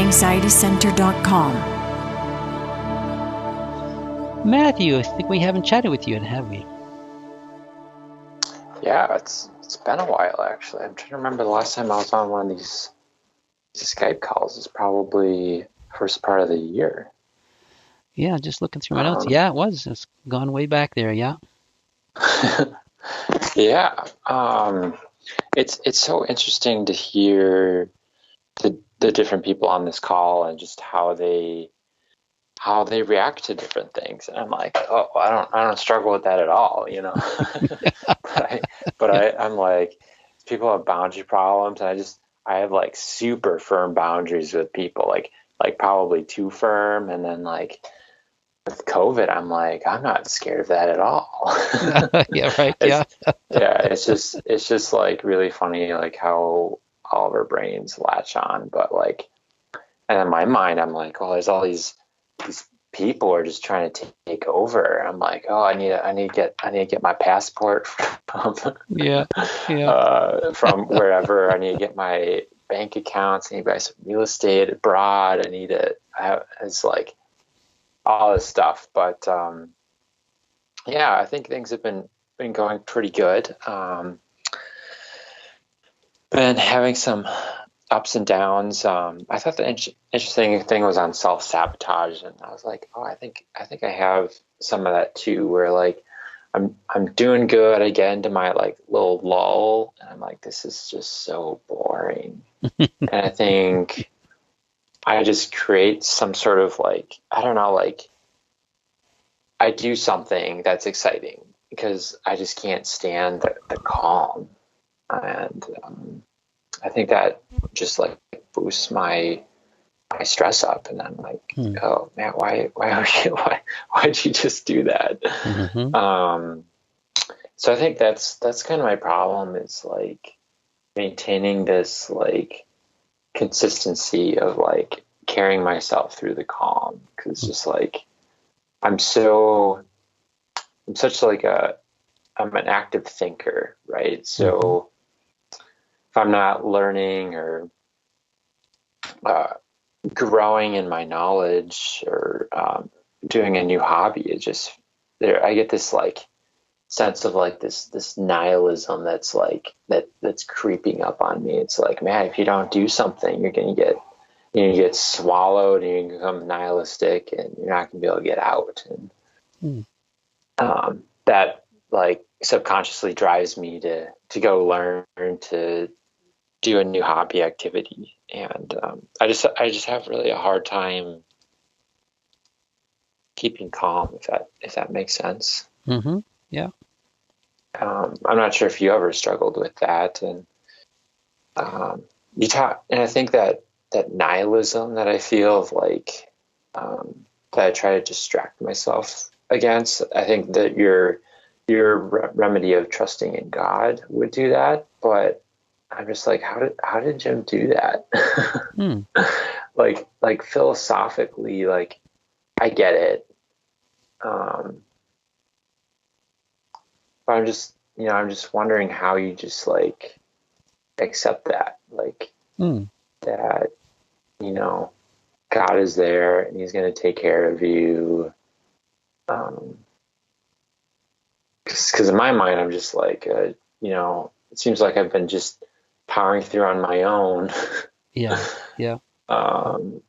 AnxietyCenter.com. Matthew, I think we haven't chatted with you, have we? Yeah, it's been a while, actually. I'm trying to remember the last time I was on one of these Skype calls. It's probably first part of the year. Yeah, just looking through my notes. Yeah, it was. It's gone way back there, yeah. Yeah. It's so interesting to hear the different people on this call and just how they react to different things. And I'm like, oh, I don't struggle with that at all, you know. I'm like, people have boundary problems, and I have like super firm boundaries with people, like probably too firm. And then like with COVID, I'm like, I'm not scared of that at all. Yeah, right. Yeah. It's just like really funny, like how all of our brains latch on. But like, and in my mind, I'm like, oh, there's all these people are just trying to take over. I'm like, oh, I need to get my passport from from wherever. I need to get my bank accounts. I need to buy some real estate abroad. It's like all this stuff. But yeah, I think things have been going pretty good. Been having some ups and downs. I thought the interesting thing was on self-sabotage, and I was like, oh, I think I have some of that too, where like I'm doing good, I get into my like little lull, and I'm like, this is just so boring. And I think I just create some sort of like, I don't know, like I do something that's exciting because I just can't stand the calm. And I think that just like boosts my stress up, and I'm like, oh man, why'd you just do that? Mm-hmm. So I think that's kind of my problem, is like maintaining this like consistency of like carrying myself through the calm, because it's just like I'm an active thinker, right? So if I'm not learning or growing in my knowledge or doing a new hobby, I get this like sense of like this nihilism that's creeping up on me. It's like, man, if you don't do something, you're gonna get swallowed, and you become nihilistic, and you're not gonna be able to get out. And that like subconsciously drives me to go learn to do a new hobby activity. And I just have really a hard time keeping calm, if that makes sense. Mm-hmm. Yeah. I'm not sure if you ever struggled with that. And and I think that nihilism that I feel of like that I try to distract myself against, I think that your remedy of trusting in God would do that. But I'm just like, how did Jim do that? Like philosophically, like I get it. But I'm just wondering how you just like accept that, like that, God is there and he's going to take care of you. Because in my mind, I'm just like, it seems like I've been just powering through on my own. Yeah. And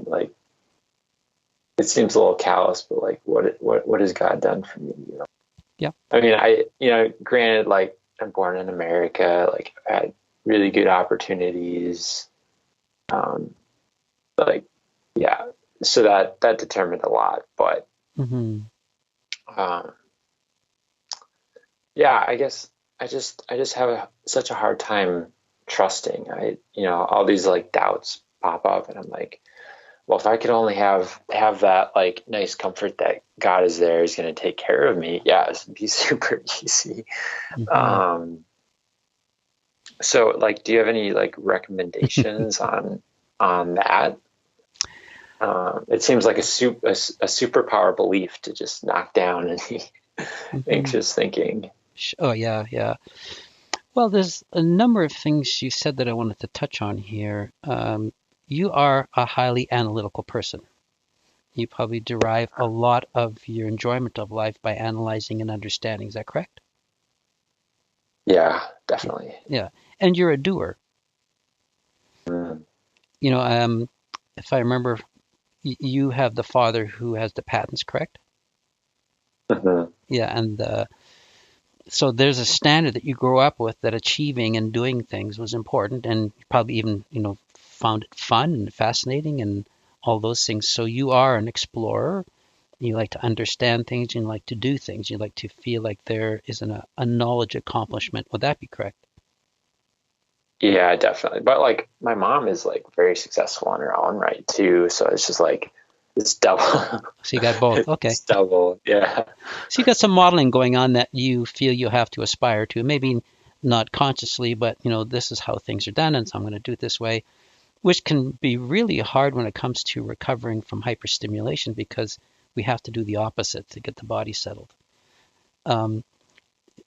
like, it seems a little callous, but like, what has God done for me? Yeah. I mean, granted, like I'm born in America, like I had really good opportunities. So that determined a lot, but I guess I just have such a hard time trusting. All these like doubts pop up, and I'm like, well, if I could only have that like nice comfort that God is there, he's going to take care of me. Yeah, it'd be super easy. So like, do you have any like recommendations on that? It seems like a superpower belief to just knock down any anxious thinking. Oh yeah. Well, there's a number of things you said that I wanted to touch on here. you are a highly analytical person. You probably derive a lot of your enjoyment of life by analyzing and understanding. Is that correct? Yeah, Yeah. definitely. Yeah. And you're a doer. Mm, You know, if I remember, you have the father who has the patents, correct? mhm. Yeah. And so there's a standard that you grow up with that achieving and doing things was important, and you probably even, found it fun and fascinating and all those things. So you are an explorer. You like to understand things. You like to do things. You like to feel like there is a knowledge accomplishment. Would that be correct? Yeah, definitely. But like my mom is like very successful on her own right too. So it's just like it's double. So you got both. Okay. It's double. Yeah. So you got some modeling going on that you feel you have to aspire to. Maybe not consciously, but this is how things are done, and so I'm going to do it this way, which can be really hard when it comes to recovering from hyperstimulation because we have to do the opposite to get the body settled. Um,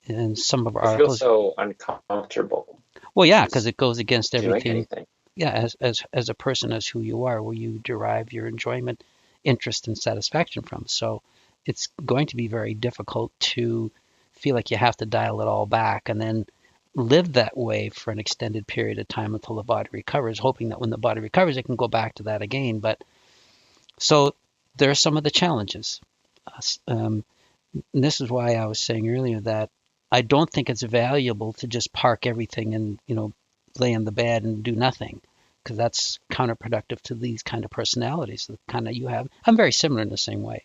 and some of our I feel articles, so uncomfortable well, yeah, because just it goes against doing everything. anything. Yeah, as a person, as who you are, where you derive your enjoyment, interest, and satisfaction from. So it's going to be very difficult to feel like you have to dial it all back and then live that way for an extended period of time until the body recovers, hoping that when the body recovers, it can go back to that again. But so there are some of the challenges. Um, and this is why I was saying earlier that I don't think it's valuable to just park everything and, lay in the bed and do nothing, because that's counterproductive to these kind of personalities, the kind that you have. I'm very similar in the same way.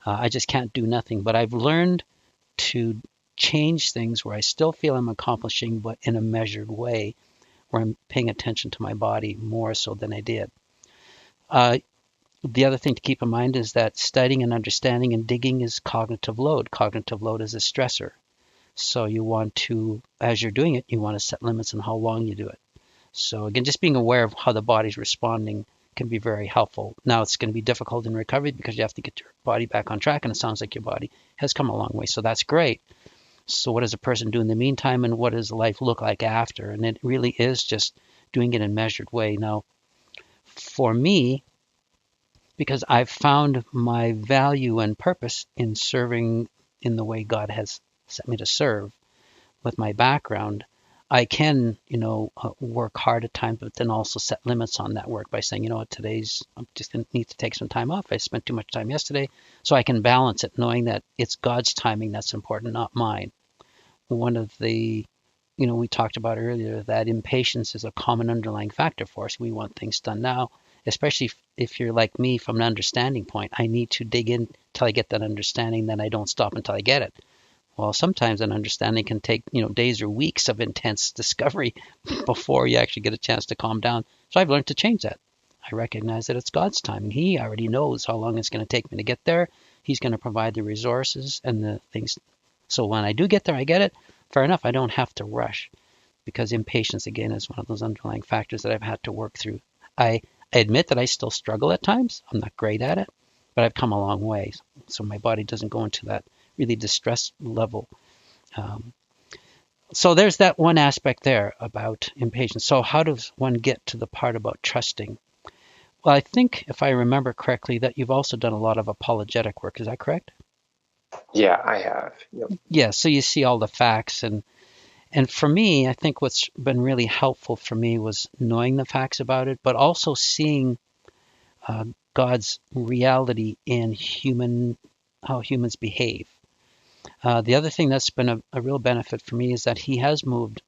I just can't do nothing, but I've learned to change things where I still feel I'm accomplishing, but in a measured way, where I'm paying attention to my body more so than I did. Uh, the other thing to keep in mind is that studying and understanding and digging is cognitive load. Cognitive load is a stressor. So you want to, as you're doing it, you want to set limits on how long you do it. So again, just being aware of how the body's responding can be very helpful. Now it's going to be difficult in recovery because you have to get your body back on track, and it sounds like your body has come a long way. So that's great. So what does a person do in the meantime, and what does life look like after? And it really is just doing it in a measured way. Now, for me, because I've found my value and purpose in serving in the way God has set me to serve with my background, I can, work hard at times, but then also set limits on that work by saying, what, I'm just going to need to take some time off. I spent too much time yesterday, so I can balance it, knowing that it's God's timing that's important, not mine. One of the, we talked about earlier that impatience is a common underlying factor for us. We want things done now, especially if you're like me from an understanding point. I need to dig in till I get that understanding, then I don't stop until I get it. Well, sometimes an understanding can take, days or weeks of intense discovery before you actually get a chance to calm down. So I've learned to change that. I recognize that it's God's timing. He already knows how long it's going to take me to get there. He's going to provide the resources and the things. So when I do get there, I get it. Fair enough. I don't have to rush, because impatience, again, is one of those underlying factors that I've had to work through. I admit that I still struggle at times. I'm not great at it, but I've come a long way. So my body doesn't go into that really distress level. Um, so there's that one aspect there about impatience. So how does one get to the part about trusting? Well, I think if I remember correctly, that you've also done a lot of apologetic work. Is that correct? Yeah, I have. Yep. Yeah. So you see all the facts, and for me, I think what's been really helpful for me was knowing the facts about it, but also seeing uh, God's reality in how humans behave. The other thing that's been a real benefit for me is that He has moved,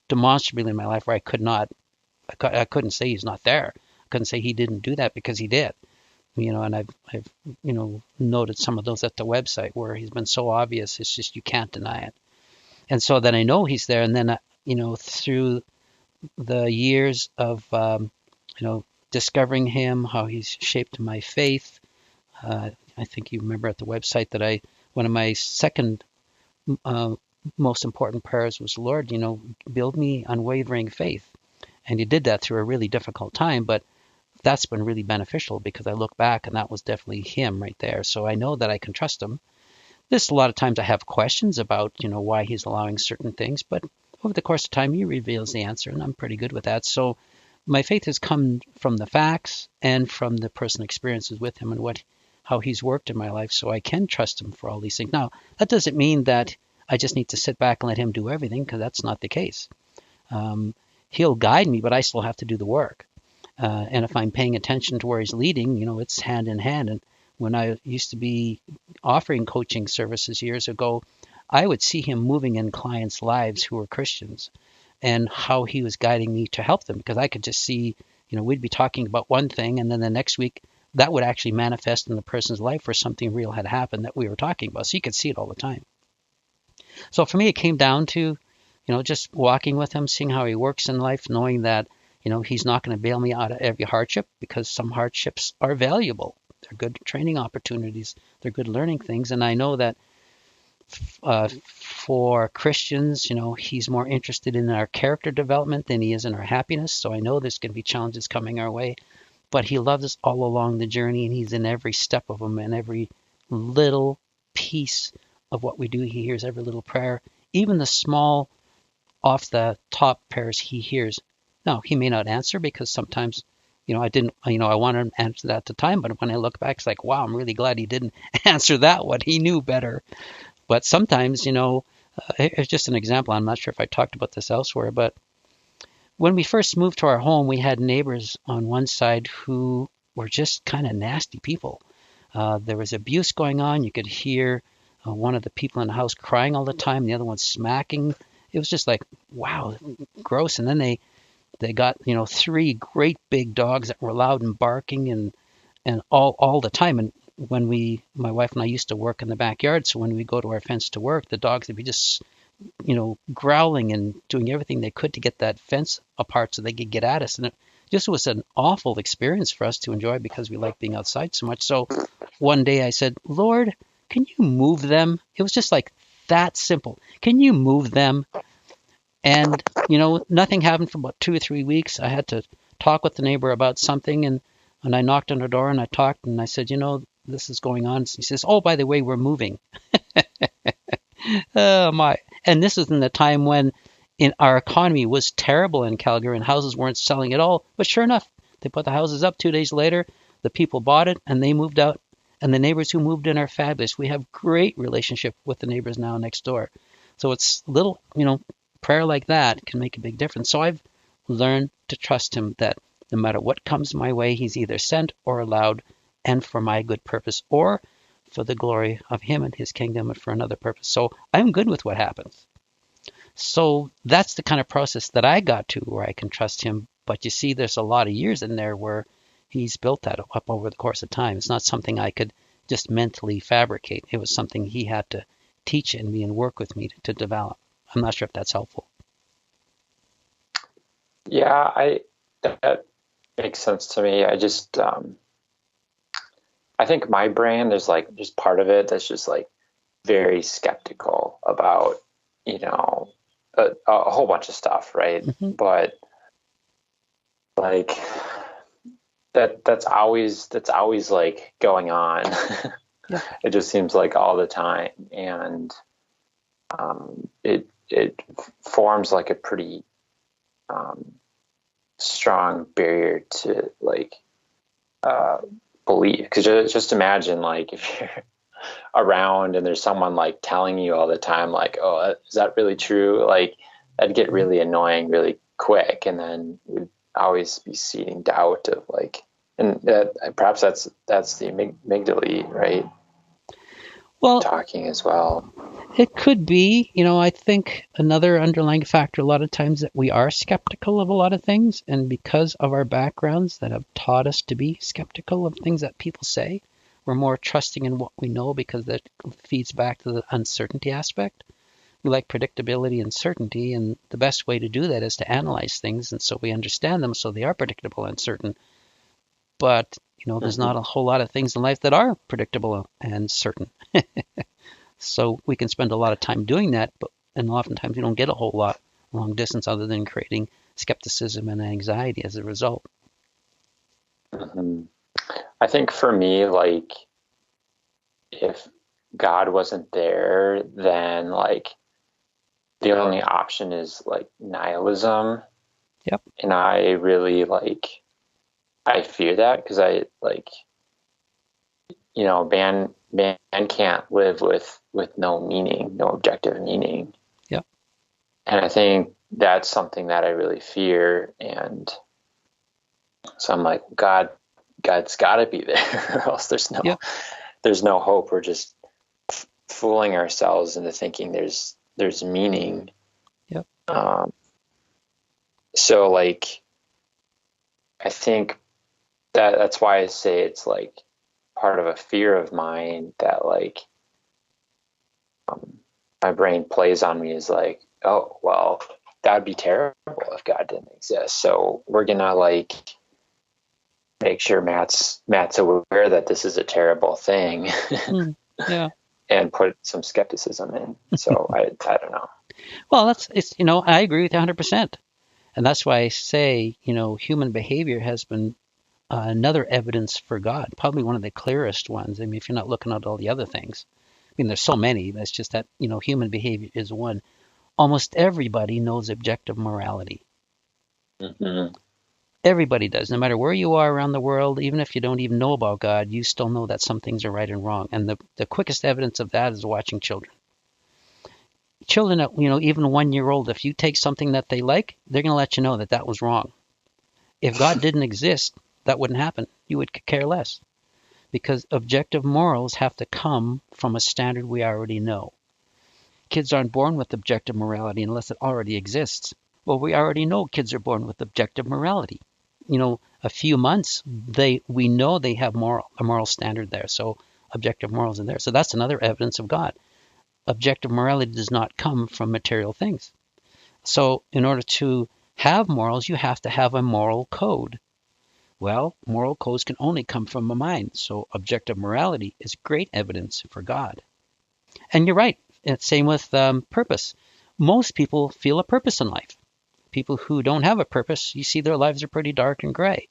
demonstrably in my life where I couldn't say He's not there. I couldn't say He didn't do that, because He did. And I've noted some of those at the website where He's been so obvious, it's just you can't deny it. And so then I know He's there, and then through the years of discovering Him, how He's shaped my faith. I think you remember at the website that one of my second uh, most important prayers was, Lord, build me unwavering faith. And He did that through a really difficult time, but that's been really beneficial, because I look back and that was definitely Him right there. So I know that I can trust Him. There's a lot of times I have questions about, why He's allowing certain things, but over the course of time, He reveals the answer, and I'm pretty good with that. So my faith has come from the facts and from the personal experiences with him and how he's worked in my life, so I can trust him for all these things. Now, that doesn't mean that I just need to sit back and let him do everything, because that's not the case. He'll guide me, but I still have to do the work. And if I'm paying attention to where he's leading, it's hand in hand. And when I used to be offering coaching services years ago, I would see him moving in clients' lives who were Christians, and how he was guiding me to help them, because I could just see, we'd be talking about one thing, and then the next week that would actually manifest in the person's life where something real had happened that we were talking about. So you could see it all the time. So for me, it came down to, just walking with him, seeing how he works in life, knowing that, he's not going to bail me out of every hardship, because some hardships are valuable. They're good training opportunities. They're good learning things. And I know that for Christians, he's more interested in our character development than he is in our happiness. So I know there's going to be challenges coming our way, but he loves us all along the journey, and he's in every step of them, and every little piece of what we do. He hears every little prayer, even the small off the top prayers he hears. Now, he may not answer, because sometimes, I wanted him to answer that at the time, but when I look back, it's like, wow, I'm really glad he didn't answer that one. He knew better. But sometimes, it's just an example. I'm not sure if I talked about this elsewhere, but when we first moved to our home, we had neighbors on one side who were just kind of nasty people. There was abuse going on. You could hear one of the people in the house crying all the time, the other one smacking. It was just like, wow, gross. And then they got, three great big dogs that were loud and barking and all the time. And when my wife and I used to work in the backyard, so when we go to our fence to work, the dogs would be just, growling and doing everything they could to get that fence apart so they could get at us. And it just was an awful experience for us to enjoy, because we like being outside so much. So one day I said, Lord, can you move them? It was just like that simple. Can you move them? And, nothing happened for about 2 or 3 weeks. I had to talk with the neighbor about something, and I knocked on her door and I talked, and I said, this is going on. He says, oh, by the way, we're moving. Oh, my. And this is in the time when our economy was terrible in Calgary and houses weren't selling at all. But sure enough, they put the houses up 2 days later. The people bought it and they moved out. And the neighbors who moved in are fabulous. We have great relationship with the neighbors now next door. So it's little, prayer like that can make a big difference. So I've learned to trust him, that no matter what comes my way, he's either sent or allowed, and for my good purpose, or for the glory of him and his kingdom, and for another purpose. So I'm good with what happens. So that's the kind of process that I got to, where I can trust him. But you see, there's a lot of years in there where he's built that up over the course of time. It's not something I could just mentally fabricate. It was something he had to teach in me and work with me to develop. I'm not sure if that's helpful. Yeah, that makes sense to me. I just I think my brain, there's just part of it that's just like very skeptical about, a whole bunch of stuff, right? Mm-hmm. But like that's always like going on. Yeah. It just seems like all the time, and it forms like a pretty strong barrier to believe. Because just imagine, like, if you're around and there's someone like telling you all the time, like, oh, is that really true? Like, that'd get really annoying really quick, and then you'd always be seeding doubt of like, and perhaps that's the amygdala, right? Well, Talking as well. it could be. I think another underlying factor a lot of times that we are skeptical of a lot of things, and because of our backgrounds that have taught us to be skeptical of things that people say, we're more trusting in what we know, because that feeds back to the uncertainty aspect. We like predictability and certainty, and the best way to do that is to analyze things, and so we understand them so they are predictable and certain. But, there's not a whole lot of things in life that are predictable and certain. So we can spend a lot of time doing that, and oftentimes we don't get a whole lot long distance, other than creating skepticism and anxiety as a result. Mm-hmm. I think for me, like, if God wasn't there, then like the only option is like nihilism. Yep. And I really I fear that because man can't live with no meaning, no objective meaning. Yep. And I think that's something that I really fear. And so I'm like, God's got to be there, or else Yep. there's no hope. We're just fooling ourselves into thinking there's meaning. Yep. So I think that's why I say it's part of a fear of mine that my brain plays on me is oh well, that'd be terrible if God didn't exist. So we're gonna make sure Matt's aware that this is a terrible thing. Yeah. And put some skepticism in. So I don't know. Well, I agree with you 100%. And that's why I say, human behavior has been another evidence for God, probably one of the clearest ones. I mean, if you're not looking at all the other things, I mean, there's so many. That's just that, human behavior is one. Almost everybody knows objective morality. Mm-hmm. Everybody does, no matter where you are around the world, even if you don't even know about God, you still know that some things are right and wrong. And the quickest evidence of that is watching children. Children at, even 1 year old, if you take something that they like, they're going to let you know that that was wrong. If God didn't exist, that wouldn't happen. You would care less. Because objective morals have to come from a standard we already know. Kids aren't born with objective morality unless it already exists. Well, we already know kids are born with objective morality. A few months, we know they have a moral standard there. So objective morals are there. So that's another evidence of God. Objective morality does not come from material things. So in order to have morals, you have to have a moral code. Well, moral codes can only come from a mind. So objective morality is great evidence for God. And you're right. It's same with purpose. Most people feel a purpose in life. People who don't have a purpose, you see their lives are pretty dark and gray.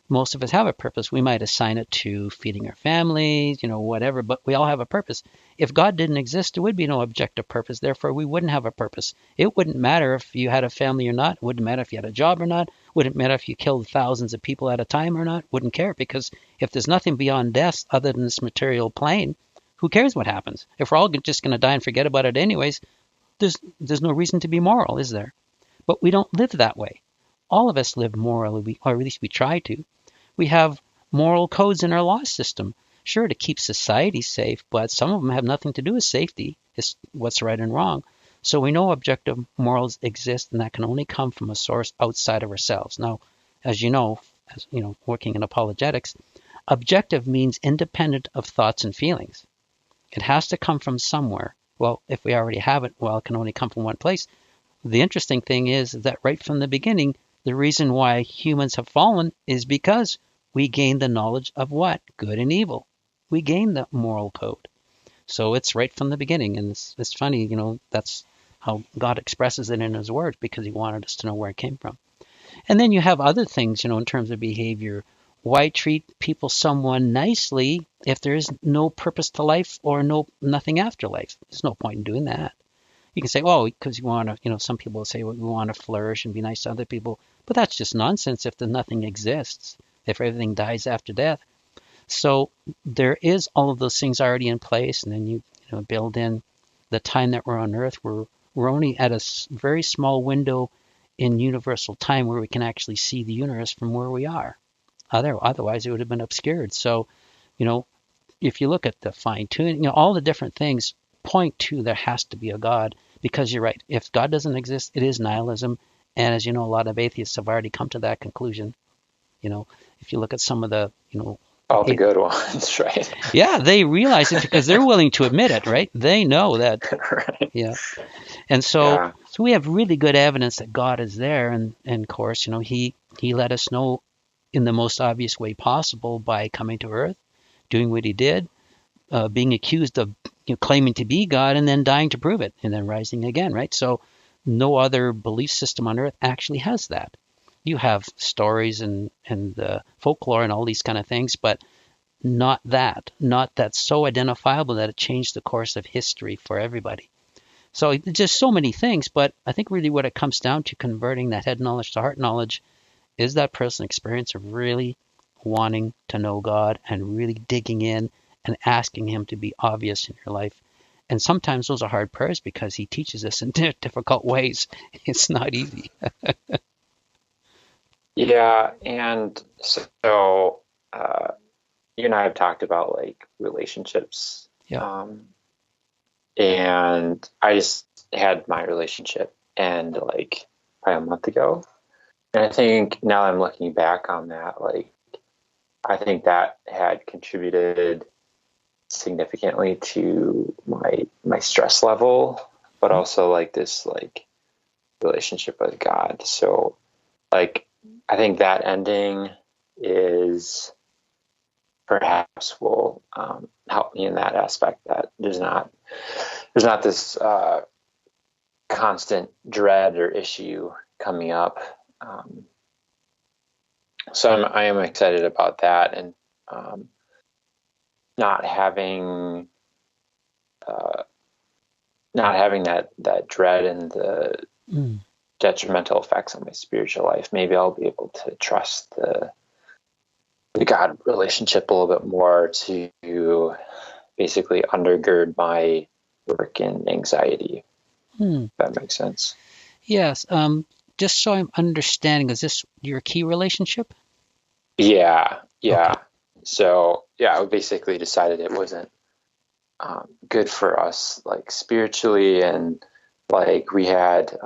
Most of us have a purpose. We might assign it to feeding our families, whatever, but we all have a purpose. If God didn't exist, there would be no objective purpose. Therefore, we wouldn't have a purpose. It wouldn't matter if you had a family or not. It wouldn't matter if you had a job or not. It wouldn't matter if you killed thousands of people at a time or not. Wouldn't care, because if there's nothing beyond death other than this material plane, who cares what happens? If we're all just going to die and forget about it anyways, there's no reason to be moral, is there? But we don't live that way. All of us live morally, or at least we try to. We have moral codes in our law system, sure, to keep society safe, but some of them have nothing to do with safety. It's what's right and wrong. So we know objective morals exist, and that can only come from a source outside of ourselves. Now, as you know, working in apologetics, objective means independent of thoughts and feelings. It has to come from somewhere. Well, if we already have it, well, it can only come from one place. The interesting thing is that right from the beginning, the reason why humans have fallen is because we gained the knowledge of what? Good and evil. We gained the moral code. So it's right from the beginning. And it's funny, that's how God expresses it in his word, because he wanted us to know where it came from. And then you have other things, in terms of behavior. Why treat someone nicely if there is no purpose to life or nothing after life? There's no point in doing that. You can say, oh, because you want to, some people will say, well, we want to flourish and be nice to other people. But that's just nonsense if nothing exists, if everything dies after death. So there is all of those things already in place. And then you build in the time that we're on Earth. We're only at a very small window in universal time where we can actually see the universe from where we are. Otherwise, it would have been obscured. So, if you look at the fine tuning, all the different things point to there has to be a God, because you're right. If God doesn't exist, it is nihilism. And as you know, a lot of atheists have already come to that conclusion. If you look at some of the, all the good ones, right? Yeah, they realize it because they're willing to admit it, right? They know that. Right. Yeah. And so we have really good evidence that God is there. And of course, he let us know in the most obvious way possible by coming to Earth, doing what he did, being accused of claiming to be God, and then dying to prove it, and then rising again, right? So no other belief system on Earth actually has that. You have stories and folklore and all these kind of things, but not that so identifiable that it changed the course of history for everybody. So it's just so many things, but I think really what it comes down to converting that head knowledge to heart knowledge is that personal experience of really wanting to know God and really digging in and asking Him to be obvious in your life. And sometimes those are hard prayers because He teaches us in difficult ways. It's not easy. Yeah, and so you and I have talked about like relationships, Yeah. and I just had my relationship end like probably a month ago, and I think now I'm looking back on that, like I think that had contributed significantly to my stress level, but also like this like relationship with God. So like I think that ending is perhaps will help me in that aspect, that there's not this constant dread or issue coming up. So I am excited about that, and not having uh, not having that dread and the Mm. detrimental effects on my spiritual life. Maybe I'll be able to trust the God relationship a little bit more to basically undergird my work and anxiety. Hmm. If that makes sense. Yes. Just so I'm understanding, is this your key relationship? Yeah, Okay. yeah. So yeah, we basically decided it wasn't good for us, like spiritually, and like we had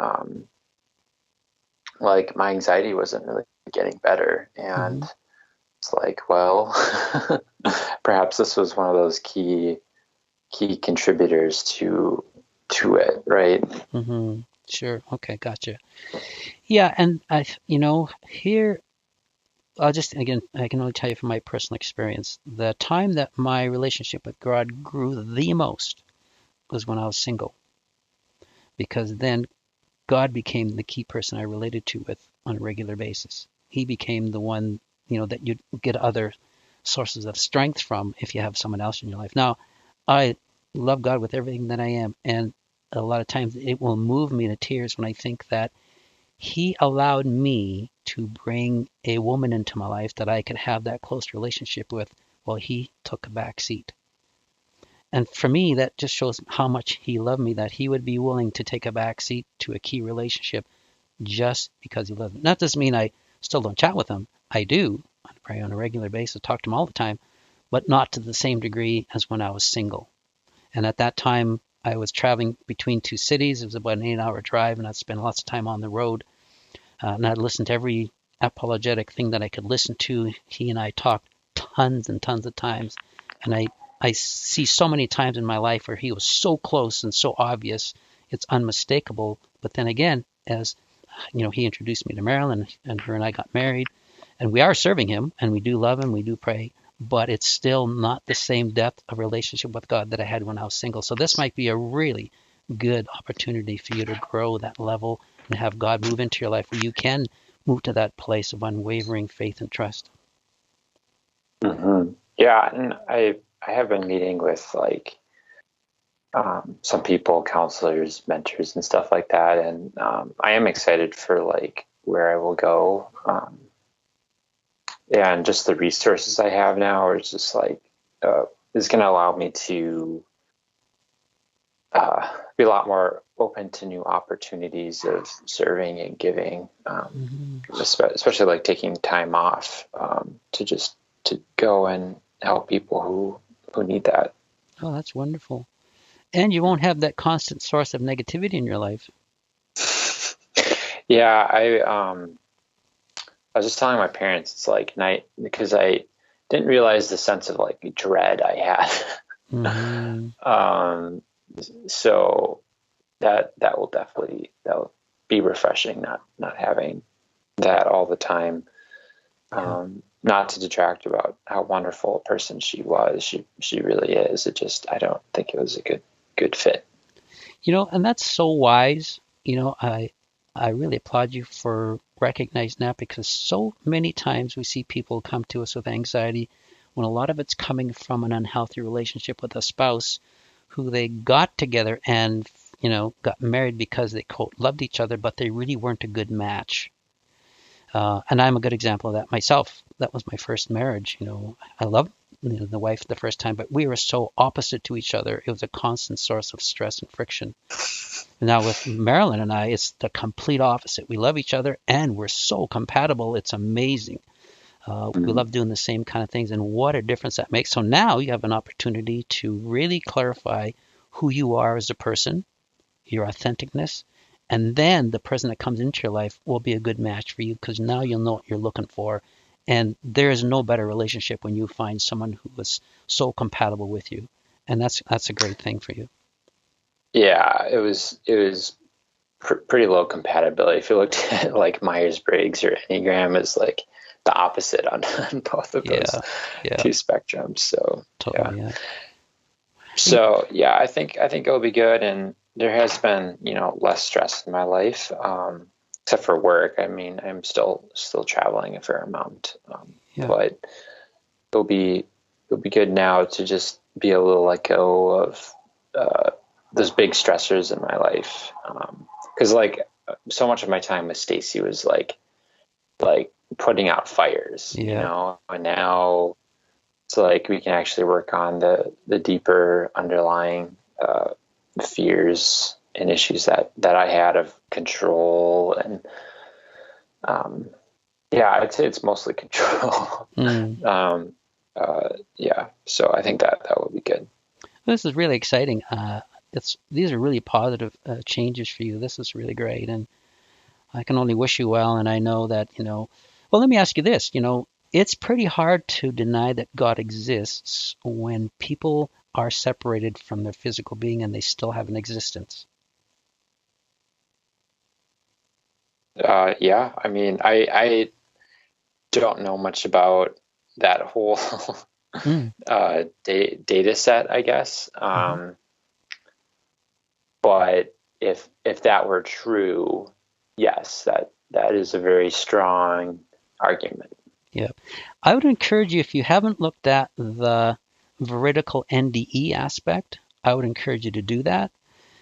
like my anxiety wasn't really getting better, and Hmm. it's like, well, perhaps this was one of those key contributors to it, right? Hmm. Sure. Okay. Gotcha. Yeah. And here I'll just, again, I can only tell you from my personal experience, the time that my relationship with God grew the most was when I was single, because then God became the key person I related to with on a regular basis. He became the one, that you get other sources of strength from if you have someone else in your life. Now, I love God with everything that I am, and a lot of times it will move me to tears when I think that He allowed me to bring a woman into my life that I could have that close relationship with while He took a back seat. And for me, that just shows how much He loved me, that He would be willing to take a back seat to a key relationship just because He loved me. That doesn't mean I still don't chat with Him. I do. I pray on a regular basis, talk to Him all the time, but not to the same degree as when I was single. And at that time, I was traveling between two cities. It was about an 8-hour drive, and I'd spend lots of time on the road. And I'd listened to every apologetic thing that I could listen to. He and I talked tons and tons of times. And I see so many times in my life where he was so close and so obvious, it's unmistakable. But then again, as he introduced me to Marilyn, and her and I got married, and we are serving him, and we do love him, we do pray, but it's still not the same depth of relationship with God that I had when I was single. So this might be a really good opportunity for you to grow that level and have God move into your life where you can move to that place of unwavering faith and trust. Mm-hmm. Yeah, and I have been meeting with like some people, counselors, mentors, and stuff like that, and I am excited for like where I will go. Yeah, and just the resources I have now are just like is going to allow me to be a lot more open to new opportunities of serving and giving, Mm-hmm. especially like taking time off to go and help people who need that. Oh, that's wonderful. And you won't have that constant source of negativity in your life. Yeah, I was just telling my parents, it's like night, because I didn't realize the sense of like dread I had. Mm-hmm. So that will be refreshing, not having that all the time. Yeah. Not to detract about how wonderful a person she was. She really is. It just, I don't think it was a good fit. And that's so wise. I really applaud you for recognizing that, because so many times we see people come to us with anxiety when a lot of it's coming from an unhealthy relationship with a spouse who they got together and, got married because they quote loved each other, but they really weren't a good match. And I'm a good example of that myself. That was my first marriage. I loved the wife the first time, but we were so opposite to each other. It was a constant source of stress and friction. Now with Marilyn and I, it's the complete opposite. We love each other and we're so compatible. It's amazing. We love doing the same kind of things, and what a difference that makes. So now you have an opportunity to really clarify who you are as a person, your authenticness, and then the person that comes into your life will be a good match for you because now you'll know what you're looking for. And there is no better relationship when you find someone who is so compatible with you. And that's a great thing for you. Yeah, it was pretty low compatibility. If you looked at like Myers-Briggs or Enneagram, is like the opposite on, on both of those Yeah, two spectrums. So yeah. totally, yeah. So yeah, I think it'll be good. And there has been, less stress in my life, except for work. I mean, I'm still traveling a fair amount, Yeah. but it'll be good now to just be able to let go of those big stressors in my life. Because like so much of my time with Stacy was like putting out fires, and now it's like we can actually work on the deeper underlying fears and issues that I had of control. And I'd say it's mostly control. Yeah, so I think that will be good. This is really exciting. These are really positive changes for you. This is really great, and I can only wish you well. And I know that well, let me ask you this. It's pretty hard to deny that God exists when people are separated from their physical being and they still have an existence. Yeah, I mean, I don't know much about that whole data set, I guess. But if that were true, yes, that is a very strong argument. Yeah. I would encourage you, if you haven't looked at the veridical NDE aspect, I would encourage you to do that.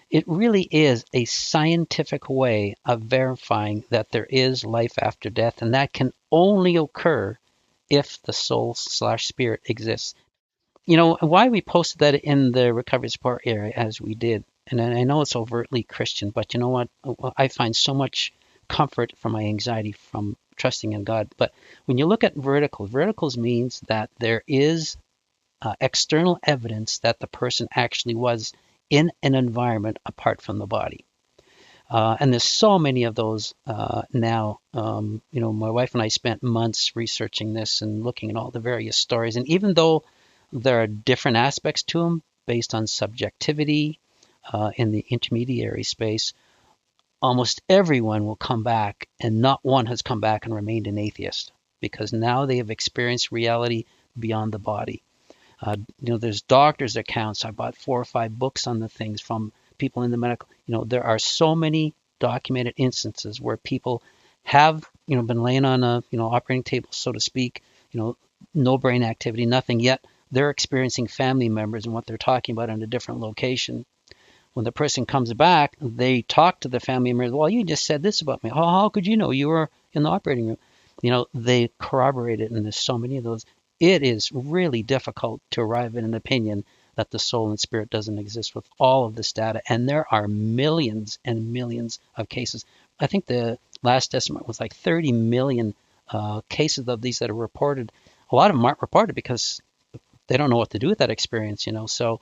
It really is a scientific way of verifying that there is life after death, and that can only occur if the soul/spirit exists. Why we posted that in the recovery support area as we did, and I know it's overtly Christian, but you know what? I find so much comfort from my anxiety from trusting in God. But when you look at verticals means that there is external evidence that the person actually was in an environment apart from the body. And there's so many of those now. My wife and I spent months researching this and looking at all the various stories. And even though there are different aspects to them based on subjectivity in the intermediary space, almost everyone will come back, and not one has come back and remained an atheist because now they have experienced reality beyond the body. There's doctors' accounts. I bought 4 or 5 books on the things from people in the medical. There are so many documented instances where people have, been laying on a, operating table, so to speak, no brain activity, nothing yet. They're experiencing family members and what they're talking about in a different location. When the person comes back, they talk to the family members. Well, you just said this about me. How could you know? You were in the operating room. They corroborate it, and there's so many of those. It is really difficult to arrive at an opinion that the soul and spirit doesn't exist with all of this data. And there are millions and millions of cases. I think the last estimate was like 30 million cases of these that are reported. A lot of them aren't reported because they don't know what to do with that experience, So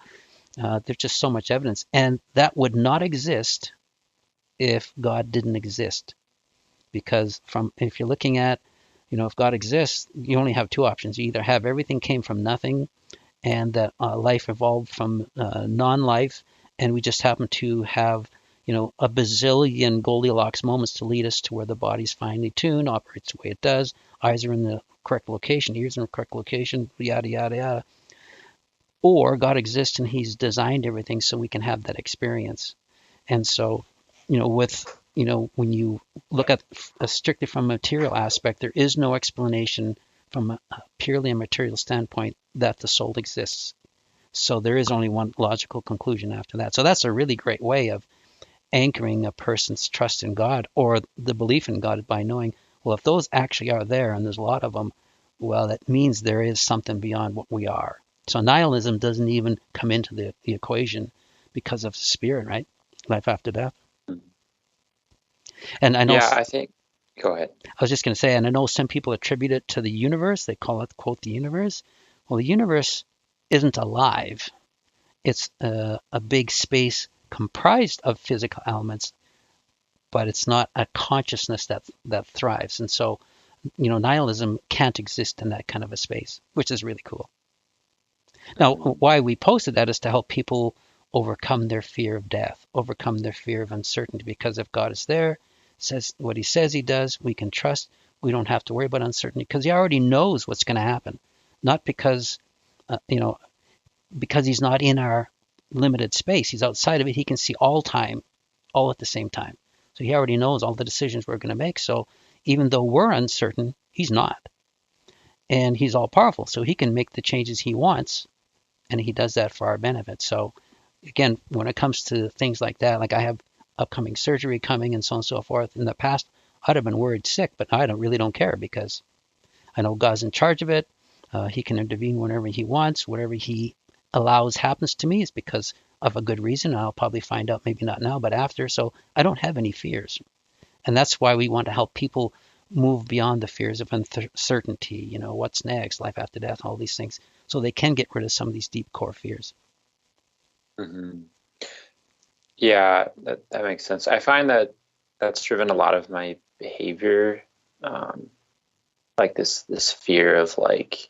there's just so much evidence. And that would not exist if God didn't exist. Because if you're looking at, if God exists, you only have 2 options. You either have everything came from nothing and that life evolved from non-life, and we just happen to have, a bazillion Goldilocks moments to lead us to where the body's finely tuned, operates the way it does, eyes are in the correct location, ears in the correct location, yada, yada, yada. Or God exists and he's designed everything so we can have that experience. And so, when you look at strictly from a material aspect, there is no explanation from a purely a material standpoint that the soul exists. So there is only one logical conclusion after that. So that's a really great way of anchoring a person's trust in God or the belief in God by knowing, well, if those actually are there, and there's a lot of them, well, that means there is something beyond what we are. So nihilism doesn't even come into the equation because of spirit, right? Life after death. And I know, Yeah, I think, go ahead. I was just going to say, and I know some people attribute it to the universe. They call it, quote, the universe. Well, the universe isn't alive. It's a big space comprised of physical elements, but it's not a consciousness that thrives. And so, nihilism can't exist in that kind of a space, which is really cool. Now, why we posted that is to help people overcome their fear of death, overcome their fear of uncertainty, because if God is there, says what he says he does, we can trust. We don't have to worry about uncertainty because he already knows what's going to happen. Not because, because he's not in our limited space. He's outside of it. He can see all time, all at the same time. So he already knows all the decisions we're going to make. So even though we're uncertain, he's not. And he's all powerful. So he can make the changes he wants. And he does that for our benefit. So again, when it comes to things like that, like I have upcoming surgery coming and so on and so forth. In the past, I'd have been worried sick, but I really don't care because I know God's in charge of it. He can intervene whenever he wants. Whatever he allows happens to me is because of a good reason. I'll probably find out, maybe not now, but after. So I don't have any fears. And that's why we want to help people move beyond the fears of uncertainty, what's next, life after death, all these things, so they can get rid of some of these deep core fears. Mm-hmm. Yeah, that makes sense. I find that that's driven a lot of my behavior, like this fear of like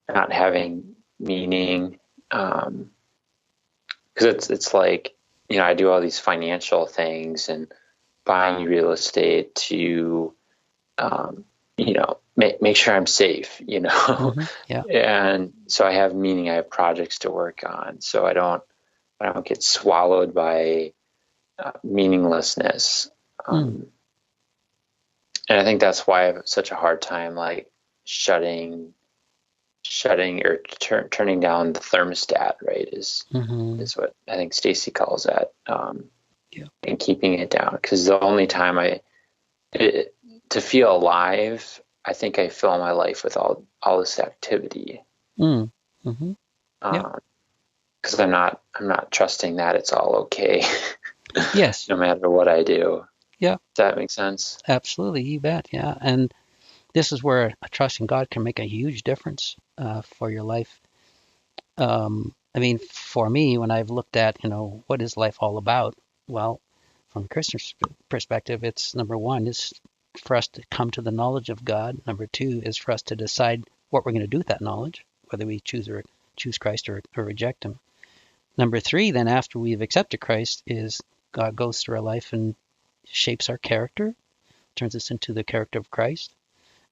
not having meaning, because it's like, I do all these financial things and buying real estate to make sure I'm safe, Mm-hmm. Yeah. and so I have meaning. I have projects to work on, so I don't get swallowed by meaninglessness. And I think that's why I have such a hard time like shutting or turning down the thermostat, right? Is what I think Stacy calls that, and keeping it down, because the only time to feel alive, I think I fill my life with all this activity. Mm-hmm. Yeah. Because I'm not trusting that it's all okay. Yes. No matter what I do. Yeah. Does that make sense? Absolutely. You bet. Yeah. And this is where a trust in God can make a huge difference for your life. I mean, for me, when I've looked at, what is life all about? Well, from a Christian perspective, it's number one is for us to come to the knowledge of God. Number two is for us to decide what we're going to do with that knowledge, whether we choose Christ or reject him. Number three, then after we've accepted Christ, is God goes through our life and shapes our character, turns us into the character of Christ,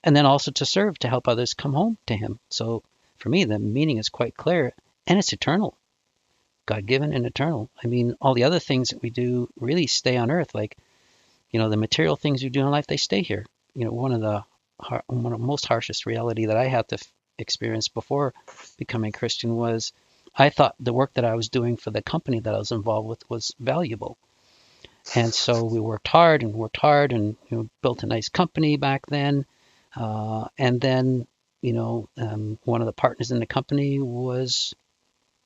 and then also to serve, to help others come home to him. So for me, the meaning is quite clear, and it's eternal, God-given and eternal. I mean, all the other things that we do really stay on earth, like, the material things we do in life, they stay here. One of the most harshest reality that I had to experience before becoming Christian was I thought the work that I was doing for the company that I was involved with was valuable. And so we worked hard and built a nice company back then. And then, one of the partners in the company was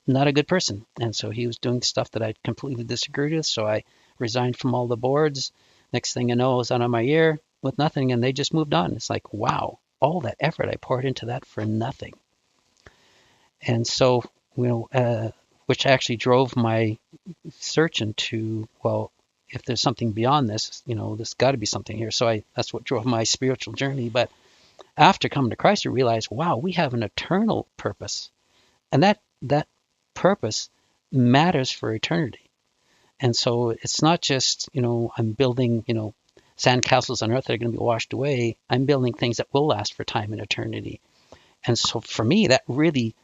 not a good person. And so he was doing stuff that I completely disagreed with. So I resigned from all the boards. Next thing I know, I was out of my ear with nothing, and they just moved on. It's like, wow, all that effort I poured into that for nothing. And so, which actually drove my search into, well, if there's something beyond this, there's got to be something here. So that's what drove my spiritual journey. But after coming to Christ, I realized, wow, we have an eternal purpose. And that purpose matters for eternity. And so it's not just, I'm building, sandcastles on earth that are going to be washed away. I'm building things that will last for time and eternity. And so for me, that really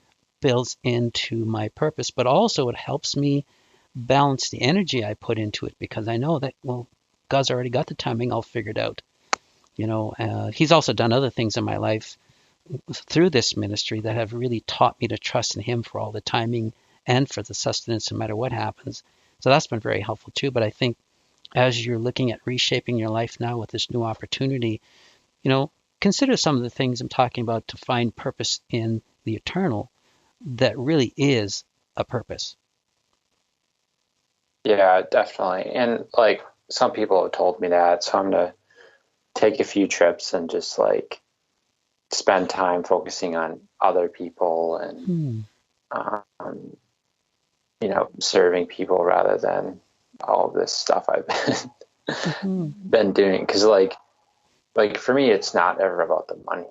builds into my purpose, but also it helps me balance the energy I put into it, because I know that, well, God's already got the timing all figured out. He's also done other things in my life through this ministry that have really taught me to trust in him for all the timing and for the sustenance no matter what happens. So that's been very helpful too. But I think as you're looking at reshaping your life now with this new opportunity, you know, consider some of the things I'm talking about to find purpose in the eternal that really is a purpose. Yeah, definitely. And like some people have told me that, so I'm gonna take a few trips and just like spend time focusing on other people and Hmm. um, serving people rather than all of this stuff I've Hmm. been doing. Because like for me, it's not ever about the money.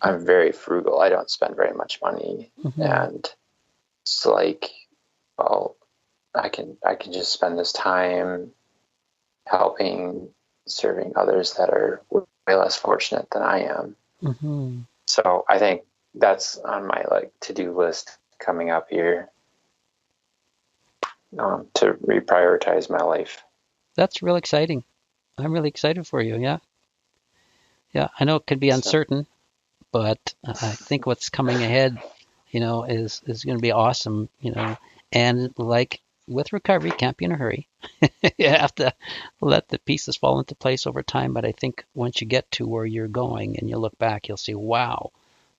I'm very frugal. I don't spend very much money, Hmm. and it's like, well, I can just spend this time helping, serving others that are way less fortunate than I am. Hmm. So I think that's on my like to-do list coming up here, to reprioritize my life. That's real exciting. I'm really excited for you. Yeah. Yeah. I know it could be So uncertain, but I think what's coming ahead, is going to be awesome, and like with recovery, can't be in a hurry. You have to let the pieces fall into place over time. But I think once you get to where you're going and you look back, you'll see, wow,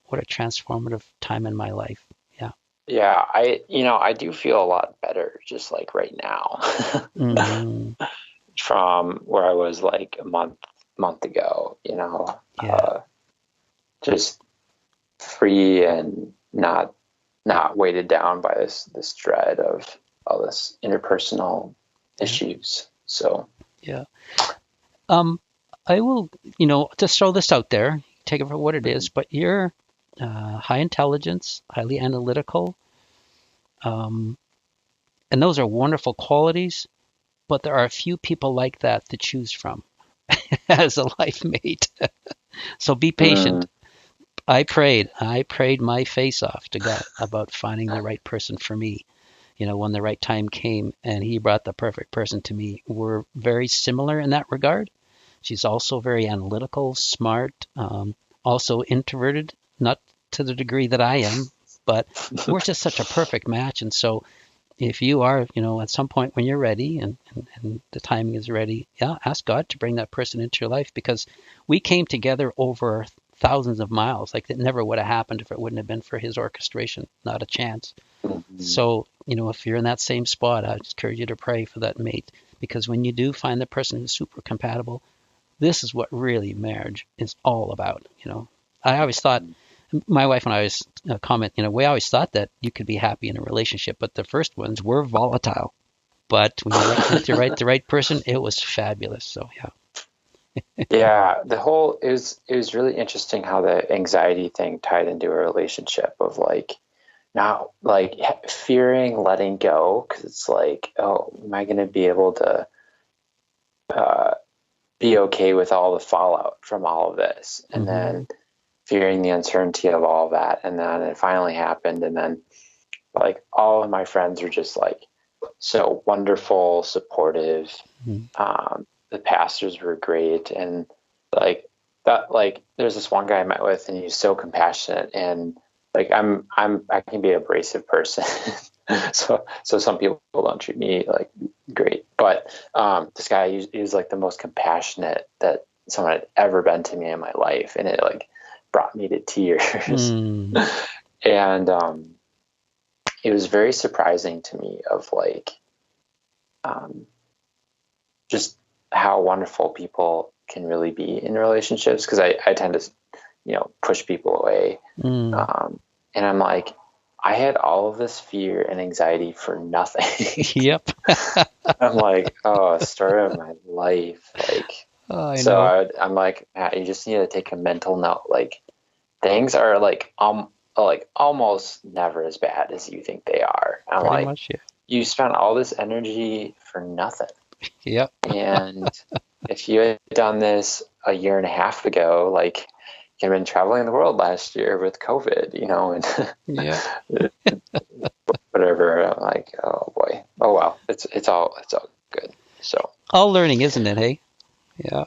what a transformative time in my life. Yeah. yeah, I do feel a lot better just like right now Hmm. from where I was like a month ago, Yeah. just free and not weighted down by this dread of all this interpersonal Yeah. issues. So Yeah. Um, I will, just throw this out there, take it for what it is, but you're high intelligence, highly analytical, um, and those are wonderful qualities, but there are a few people like that to choose from as a life mate. So be patient. mm, I prayed my face off to God about finding the right person for me, when the right time came, and he brought the perfect person to me. We're very similar in that regard. She's also very analytical, smart, also introverted, not to the degree that I am, but we're just such a perfect match. And so if you are, at some point when you're ready and the timing is ready, yeah, ask God to bring that person into your life, because we came together over thousands of miles. Like it never would have happened if it wouldn't have been for his orchestration. Not a chance. mm, So, if you're in that same spot, I just encourage you to pray for that mate, because when you do find the person who's super compatible, this is what really marriage is all about. I always thought, my wife and I always comment, we always thought that you could be happy in a relationship, but the first ones were volatile. But when you're right with the right person, it was fabulous. So yeah. yeah, it was really interesting how the anxiety thing tied into a relationship of like not like fearing letting go because it's like, oh, am I going to be able to uh, be okay with all the fallout from all of this, and Hmm. then fearing the uncertainty of all of that, and then it finally happened, and then like all of my friends are just like so wonderful, supportive. Hmm. The pastors were great, and like that, like there's this one guy I met with, and he's so compassionate, and like I can be an abrasive person, so some people don't treat me like great, but this guy he was like the most compassionate that someone had ever been to me in my life, and it like brought me to tears, Hmm. and it was very surprising to me of like um, just how wonderful people can really be in relationships because I tend to push people away, Hmm. and I'm like, I had all of this fear and anxiety for nothing. Yep. I'm like, oh, story of my life, like. Oh, I So know. I'm like, Matt, you just need to take a mental note. Like things are like almost never as bad as you think they are. I'm Pretty like, much. Yeah. you spent all this energy for nothing. Yep. And if you had done this a year and a half ago, like you'd been traveling the world last year with COVID, Yep. and whatever. I'm like, oh boy, oh well, it's all good. So All learning, isn't it? Hey. Yeah.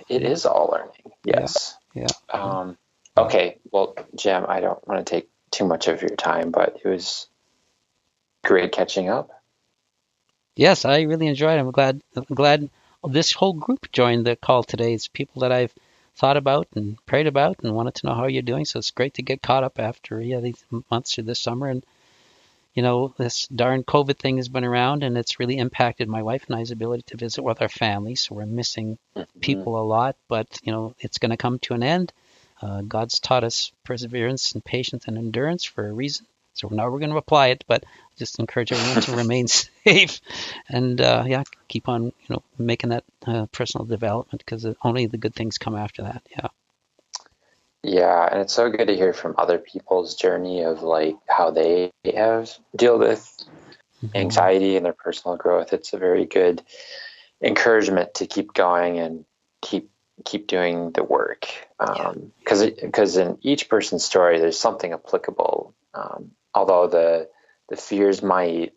it is all learning. Yeah. Yes. Yeah. Yeah. Um, Yeah. okay. Well, Jim, I don't want to take too much of your time, but it was great catching up. Yes, I really enjoyed it. I'm glad this whole group joined the call today. It's people that I've thought about and prayed about and wanted to know how you're doing. So it's great to get caught up after these months through this summer. And this darn COVID thing has been around and it's really impacted my wife and I's ability to visit with our families. So we're missing Mhm. people a lot, but it's going to come to an end. God's taught us perseverance and patience and endurance for a reason. So now we're going to apply it, but just encourage everyone to remain safe and yeah, keep on making that personal development because only the good things come after that. Yeah. Yeah, and it's so good to hear from other people's journey of like how they have dealt with Hmm. anxiety and their personal growth. It's a very good encouragement to keep going and keep doing the work. Yeah. Because in each person's story, there's something applicable. Although the fears might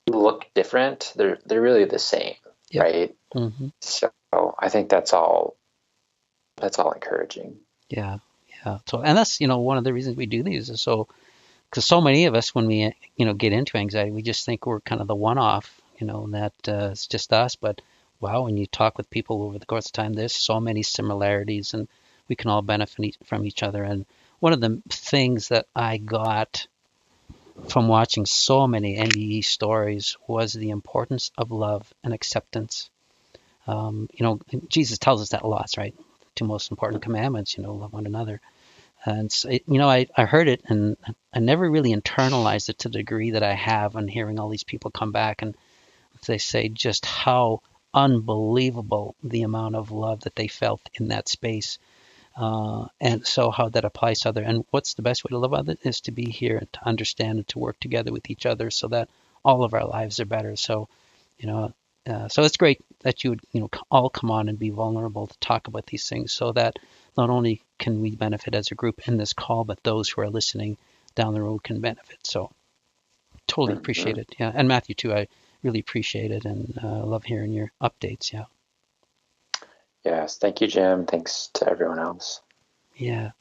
look different, they're really the same, Yep. right? Hmm. So I think that's all encouraging. Yeah. Yeah. So, and that's one of the reasons we do these is so because so many of us when we get into anxiety we just think we're kind of the one off that it's just us, but wow, when you talk with people over the course of time there's so many similarities and we can all benefit from each other. And one of the things that I got from watching so many NDE stories was the importance of love and acceptance. Jesus tells us that lots, right? Two most important commandments, love one another. And so, I heard it and I never really internalized it to the degree that I have on hearing all these people come back and they say just how unbelievable the amount of love that they felt in that space. And so how that applies to other. And what's the best way to live on it is to be here and to understand and to work together with each other so that all of our lives are better. So, you know, so it's great that you would, all come on and be vulnerable to talk about these things so that not only can we benefit as a group in this call, but those who are listening down the road can benefit. So totally appreciate Mhm. it. Yeah. And Matthew too, I really appreciate it and love hearing your updates. Yeah. Yes, thank you, Jim. Thanks to everyone else. Yeah.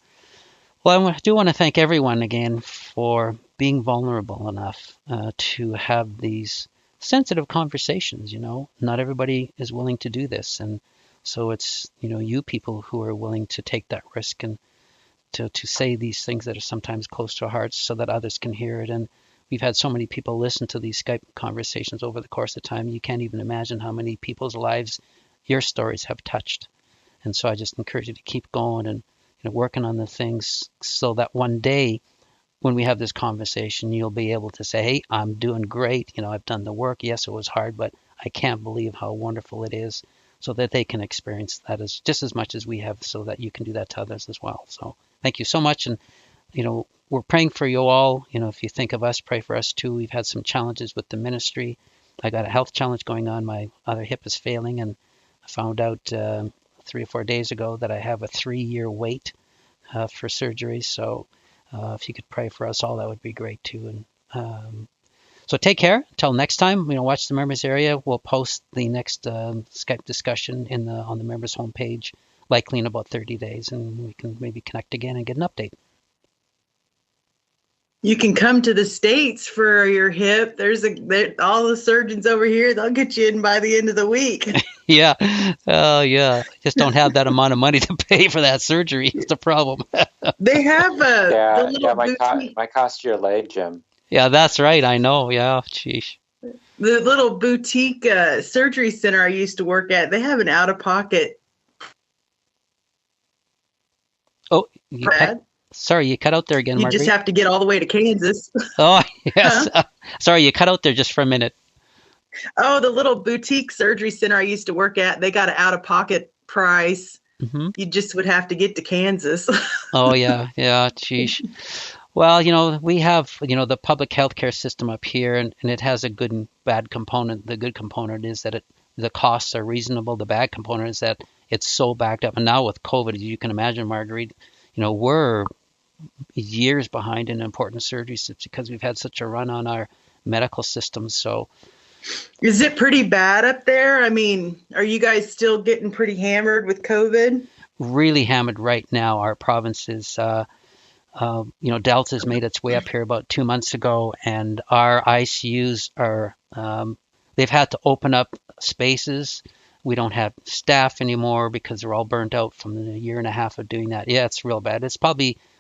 Well, I do want to thank everyone again for being vulnerable enough to have these sensitive conversations. Not everybody is willing to do this, and so it's you people who are willing to take that risk and to say these things that are sometimes close to our hearts, so that others can hear it. And we've had so many people listen to these Skype conversations over the course of time. You can't even imagine how many people's lives your stories have touched. And so I just encourage you to keep going and working on the things so that one day when we have this conversation, you'll be able to say, hey, I'm doing great. I've done the work. Yes, it was hard, but I can't believe how wonderful it is, so that they can experience that as just as much as we have, so that you can do that to others as well. So thank you so much. And, we're praying for you all. If you think of us, pray for us too. We've had some challenges with the ministry. I got a health challenge going on. My other hip is failing, and I found out 3 or 4 days ago that I have a 3-year wait for surgery. So if you could pray for us all, that would be great too. And so take care. Until next time, watch the members area. We'll post the next Skype discussion on the members homepage, likely in about 30 days, and we can maybe connect again and get an update. You can come to the States for your hip. All the surgeons over here, they'll get you in by the end of the week. Yeah, yeah. I just don't have that amount of money to pay for that surgery. It's the problem. They have the Yeah, little boutique, might cost you your leg, Jim. Yeah, that's right. I know. Yeah, sheesh. surgery center I used to work at. They have an out of pocket Oh, pad. sorry, you cut out there again, You just Marguerite. have to get all the way to Kansas. Oh, yes. Huh? Sorry, you cut out there just for a minute. Oh, the little boutique surgery center I used to work at, they got an out of pocket price. Hmm. You just would have to get to Kansas. Oh, yeah, yeah, sheesh. Well, we have, the public healthcare system up here, and it has a good and bad component. The good component is that the costs are reasonable. The bad component is that it's so backed up. And now with COVID, as you can imagine, Marguerite, we're years behind in important surgeries. It's because we've had such a run on our medical system. So Is it pretty bad up there? I mean, are you guys still getting pretty hammered with COVID? really hammered right now. Our province is, Delta's made its way up here about 2 months ago, and our ICUs are They've had to open up spaces. We don't have staff anymore because they're all burnt out from the year and a half of doing that. Yeah, it's real bad.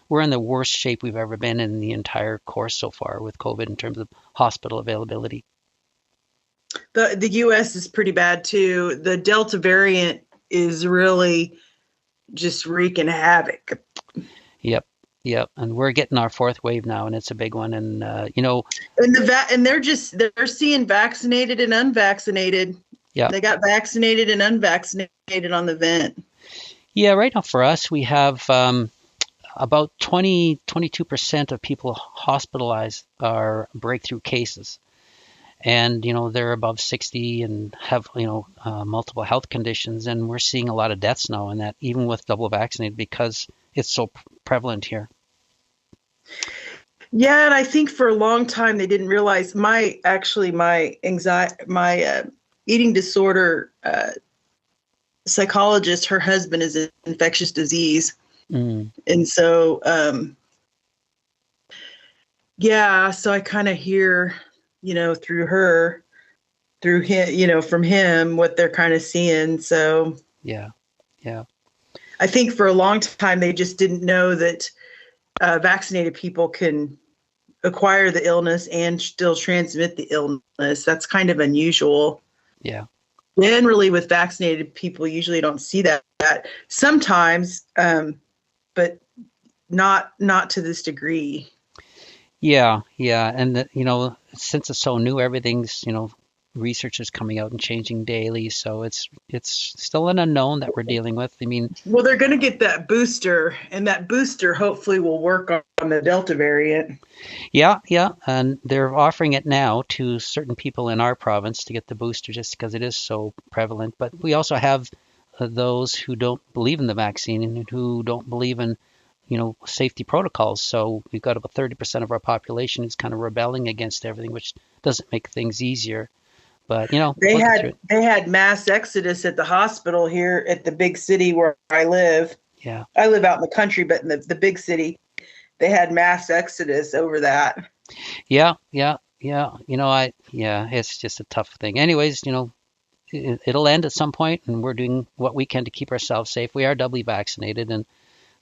We're in the worst shape we've ever been in the entire course so far with COVID in terms of hospital availability. The U.S. is pretty bad too. The Delta variant is really just wreaking havoc. Yep. And we're getting our fourth wave now, and it's a big one. And and they're seeing vaccinated and unvaccinated. Yeah. They got vaccinated and unvaccinated on the vent. Yeah, right now for us, we have about 22% of people hospitalized are breakthrough cases. And, they're above 60 and have, multiple health conditions. And we're seeing a lot of deaths now, and that even with double vaccinated, because it's so prevalent here. Yeah, and I think for a long time they didn't realize my anxiety, my eating disorder psychologist, her husband is an infectious disease. And so, so I kind of hear, through him, from him, what they're kind of seeing. So yeah. I think for a long time they just didn't know that vaccinated people can acquire the illness and still transmit the illness. That's kind of unusual. Yeah. Generally, with vaccinated people, usually don't see that sometimes, but not to this degree. Yeah, and since it's so new, everything's research is coming out and changing daily, so it's still an unknown that we're dealing with. I mean, well, they're going to get that booster, and that booster hopefully will work on the Delta variant. Yeah, and they're offering it now to certain people in our province to get the booster just because it is so prevalent. But we also have those who don't believe in the vaccine and who don't believe in safety protocols. So we've got about 30% of our population who's kind of rebelling against everything, which doesn't make things easier. But they had mass exodus at the hospital here at the big city where I live. Yeah, I live out in the country, but in the big city, they had mass exodus over that. Yeah. It's just a tough thing. Anyways, it'll end at some point, and we're doing what we can to keep ourselves safe. We are doubly vaccinated, and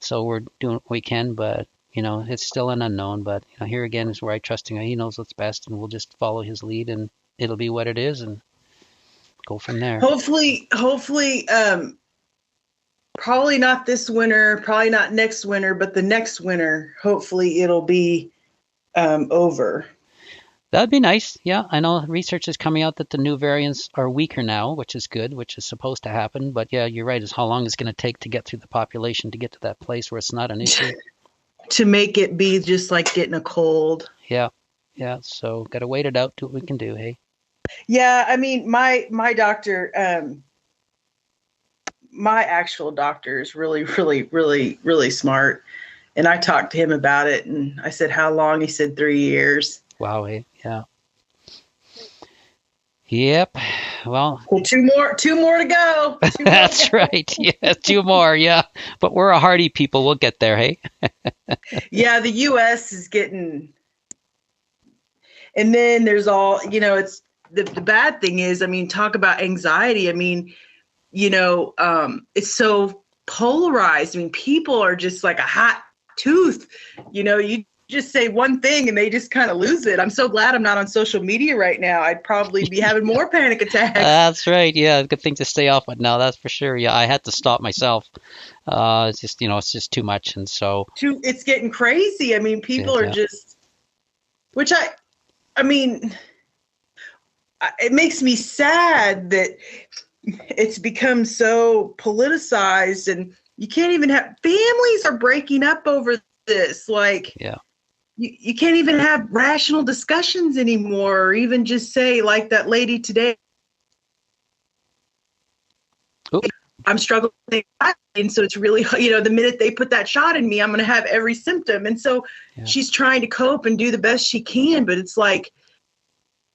so we're doing what we can, but it's still an unknown. But here again is where I trust him. He knows what's best, and we'll just follow his lead, and it'll be what it is, and go from there. Hopefully, probably not this winter, probably not next winter, but the next winter, hopefully it'll be over. That'd be nice. Yeah, I know research is coming out that the new variants are weaker now, which is good, which is supposed to happen. But yeah, you're right. Is how long it's going to take to get through the population to get to that place where it's not an issue. To make it be just like getting a cold. Yeah. So got to wait it out. Do what we can do. Hey. Yeah, I mean, my doctor, my actual doctor is really, really, really, really smart. And I talked to him about it, and I said, "How long?" He said, 3 years. Wow. Hey. Yeah. Yep. Well, 2 more to go. That's right. Yeah, 2 more. Yeah, but we're a hardy people. We'll get there. Hey. Yeah, the U.S. is getting, and then there's all it's the bad thing is, I mean, talk about anxiety. I mean, it's so polarized. I mean, people are just like a hot tooth. You just say one thing and they just kind of lose it. I'm so glad I'm not on social media right now. I'd probably be having more panic attacks. That's right. Yeah, good thing to stay off it now. That's for sure. Yeah, I had to stop myself. It's just it's just too much, and so it's getting crazy. I mean, people are just, which I mean, it makes me sad that it's become so politicized, and you can't even have families are breaking up over this. Like, yeah. You can't even have rational discussions anymore, or even just say, like that lady today, Oop. I'm struggling with anxiety, and so it's really, the minute they put that shot in me, I'm going to have every symptom. And so she's trying to cope and do the best she can, but it's like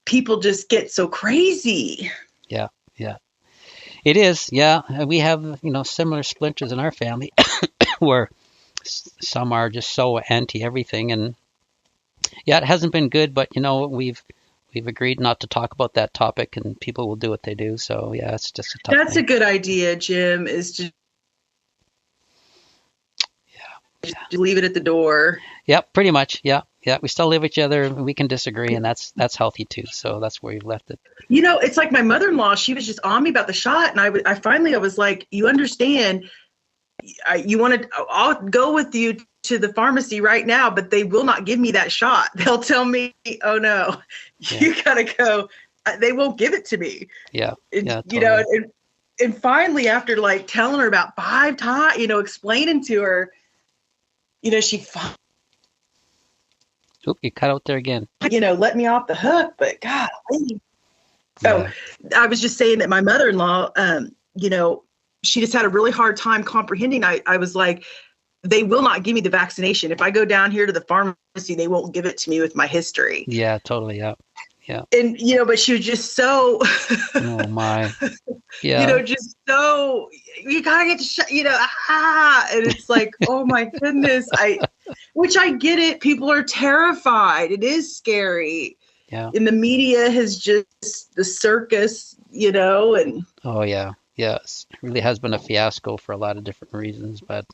people just get so crazy. Yeah. It is. Yeah. We have, similar splinters in our family where some are just so anti everything, and yeah, it hasn't been good, but we've we've agreed not to talk about that topic, and people will do what they do. So yeah, it's just a tough That's thing. a good idea, Jim, is to Yeah. leave it at the door. Yep, pretty much. Yeah, yeah. We still live with each other, and we can disagree, and that's healthy too. So that's where we've left it. You know, it's like my mother-in-law, she was just on me about the shot. And I finally was like, you understand, I'll go with you to the pharmacy right now, but they will not give me that shot. They'll tell me, oh no, you gotta go. They won't give it to me. Yeah. Yeah. You know, Totally. and finally, after like telling her about 5 times, you know, explaining to her, you know, she, Oop, you cut out there again. you know, let me off the hook, but God. Yeah. Oh, I was just saying that my mother-in-law, you know, she just had a really hard time comprehending. I was like, they will not give me the vaccination. If I go down here to the pharmacy, they won't give it to me with my history. Yeah. Totally. Yeah. Yeah. And, you know, but she was just so, Oh my. Yeah. you know, just so, you gotta get the shot, you know, and it's like, oh my goodness. Which I get it. People are terrified. It is scary. Yeah. And the media has just the circus, you know, and. Oh yeah. Yes. It really has been a fiasco for a lot of different reasons, but.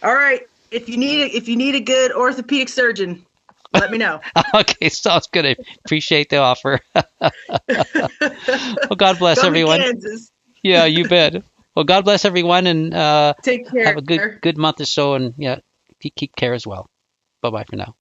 All right. If you need a good orthopedic surgeon, let me know. Okay, sounds good. I appreciate the offer. Well, God bless Come to everyone. Kansas. Yeah, you bet. Well, God bless everyone, and Take care. have a good month or so, and yeah, keep care as well. Bye bye for now.